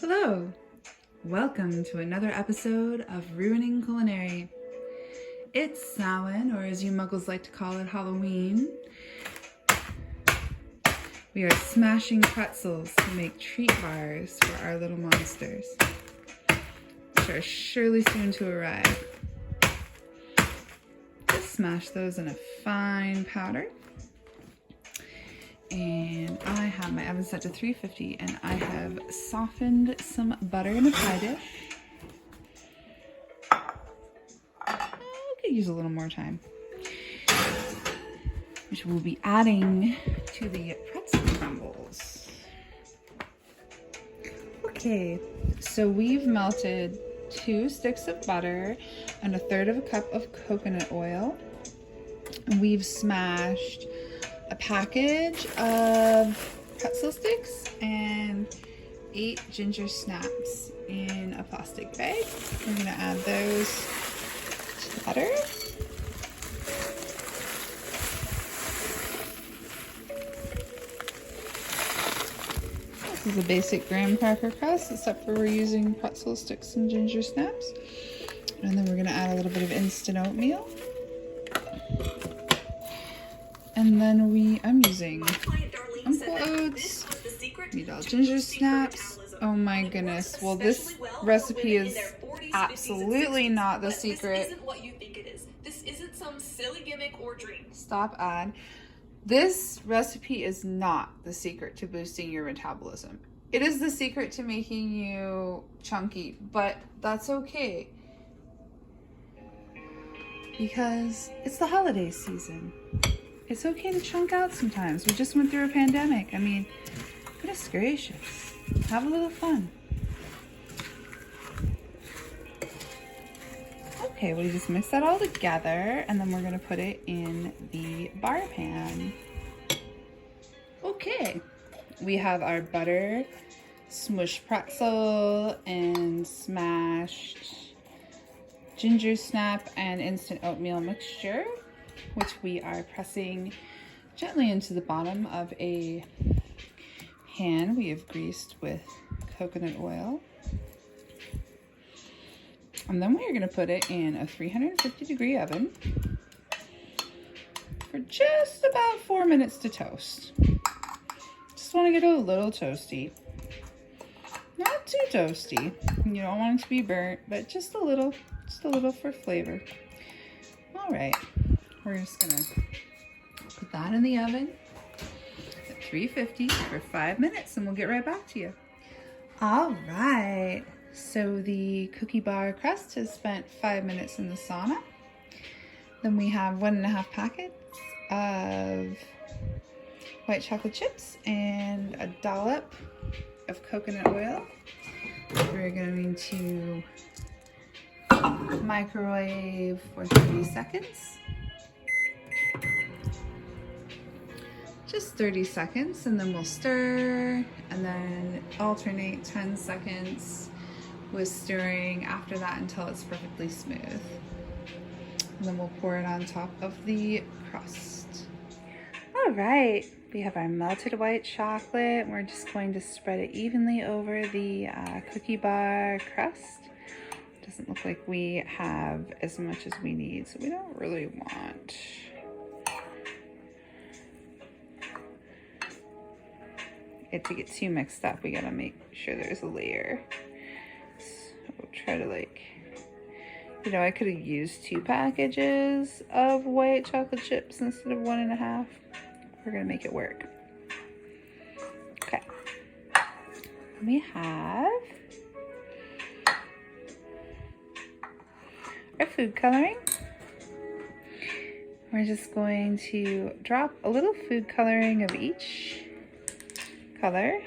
Hello! Welcome to another episode of Ruining Culinary. It's Samhain, or as you muggles like to call it, Halloween. We are smashing pretzels to make treat bars for our little monsters, which are surely soon to arrive. Just smash those in a fine powder. And I have my oven set to 350 and I have softened some butter in a pie dish. I could use a little more time. Which we'll be adding to the pretzel crumbles. Okay, so we've melted 2 sticks of butter and 1/3 of a cup of coconut oil. And we've smashed a package of pretzel sticks and 8 ginger snaps in a plastic bag. We're gonna add those to the butter. This is a basic graham cracker crust, except for we're using pretzel sticks and ginger snaps. And then we're gonna add a little bit of instant oatmeal. And then I'm using Uncle Oats, meat ginger snaps. Oh my goodness. Well, this recipe is absolutely not the secret. This isn't what you think it is. This isn't some silly gimmick or dream. Stop ad. This recipe is not the secret to boosting your metabolism. It is the secret to making you chunky, but that's okay. Because it's the holiday season. It's okay to chunk out sometimes. We just went through a pandemic. I mean, goodness gracious. Have a little fun. Okay, we just mix that all together and then we're gonna put it in the bar pan. Okay, we have our butter, smushed pretzel, and smashed ginger snap and instant oatmeal mixture, which we are pressing gently into the bottom of a pan we have greased with coconut oil. And then we are going to put it in a 350-degree oven for just about 4 minutes to toast. Just want to get it a little toasty. Not too toasty. You don't want it to be burnt, but just a little for flavor. All right. We're just gonna put that in the oven at 350 for 5 minutes and we'll get right back to you. All right, so the cookie bar crust has spent 5 minutes in the sauna. Then we have 1.5 packets of white chocolate chips and a dollop of coconut oil. We're going to microwave for 30 seconds. Just 30 seconds, and then we'll stir and then alternate 10 seconds with stirring after that until it's perfectly smooth. And then we'll pour it on top of the crust. All right, we have our melted white chocolate. We're just going to spread it evenly over the cookie bar crust. Doesn't look like we have as much as we need, so we don't really want it to get too mixed up. We gotta make sure there's a layer. So try to I could have used 2 packages of white chocolate chips instead of 1.5. We're gonna make it work. Okay. We have our food coloring. We're just going to drop a little food coloring of each color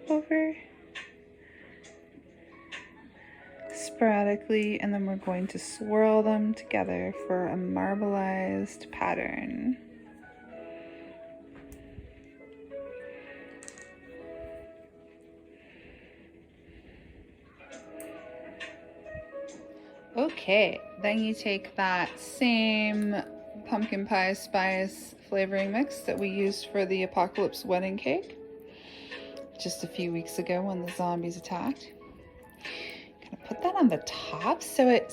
over sporadically, and then we're going to swirl them together for a marbleized pattern. Okay, then you take that same pumpkin pie spice flavoring mix that we used for the Apocalypse wedding cake, just a few weeks ago when the zombies attacked. Gonna put that on the top so it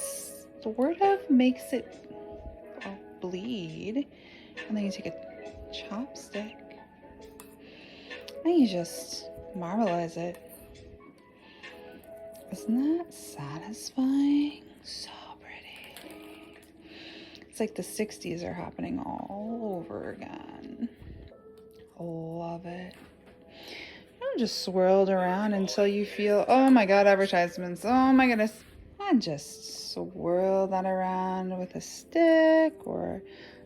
sort of makes it bleed. And then you take a chopstick and you just marbleize it. Isn't that satisfying? So pretty. It's like the 60s are happening all over again. Love it. Just swirl it around until you feel, oh my god, advertisements, oh my goodness. And just swirl that around with a stick or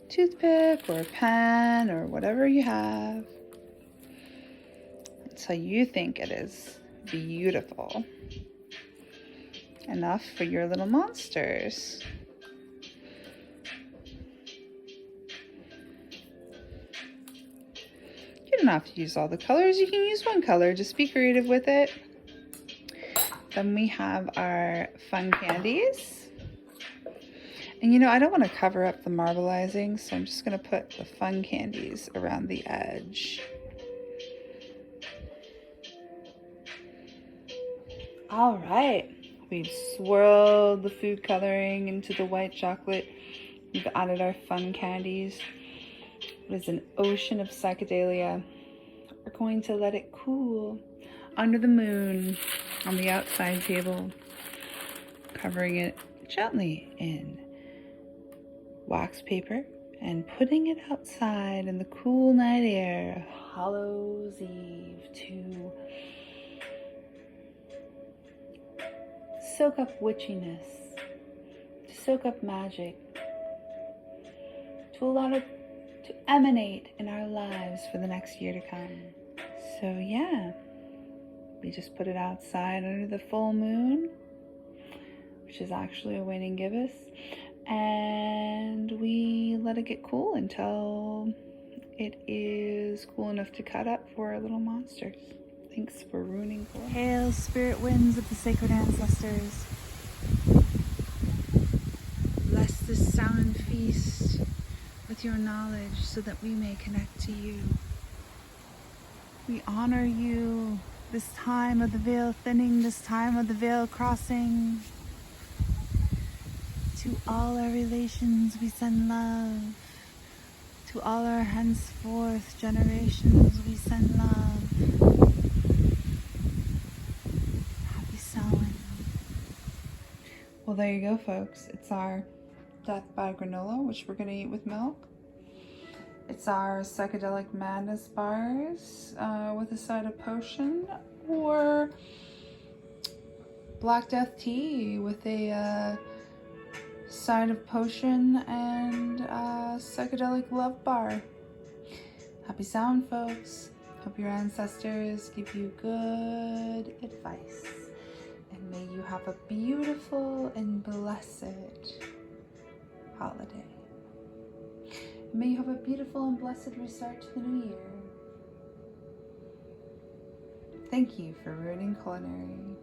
toothpick or a pen or whatever you have until you think it is beautiful enough for your little monsters. You don't have to use all the colors. You can use one color. Just be creative with it. Then we have our fun candies. And you know, I don't want to cover up the marbleizing, so I'm just going to put the fun candies around the edge. All right. We've swirled the food coloring into the white chocolate. We've added our fun candies. It is an ocean of psychedelia. We're going to let it cool under the moon on the outside table, covering it gently in wax paper and putting it outside in the cool night air of Hallows Eve to soak up witchiness, to soak up magic, to allow it to emanate in our lives for the next year to come. So yeah, we just put it outside under the full moon, which is actually a waning gibbous, and we let it get cool until it is cool enough to cut up for our little monsters. Thanks for ruining for us. Hail, spirit winds of the sacred ancestors. Bless this sound feast with your knowledge so that we may connect to you. We honor you this time of the veil thinning, this time of the veil crossing. To all our relations we send love. To all our henceforth generations we send love. Happy Samhain. Well, there you go, folks. It's our Death by Granola, which we're going to eat with milk. It's our Psychedelic Madness bars with a side of potion, or Black Death tea with a side of potion and Psychedelic Love bar. Happy Sound, folks. Hope your ancestors give you good advice. And may you have a beautiful and blessed holiday. May you have a beautiful and blessed restart to the new year. Thank you for ruining culinary.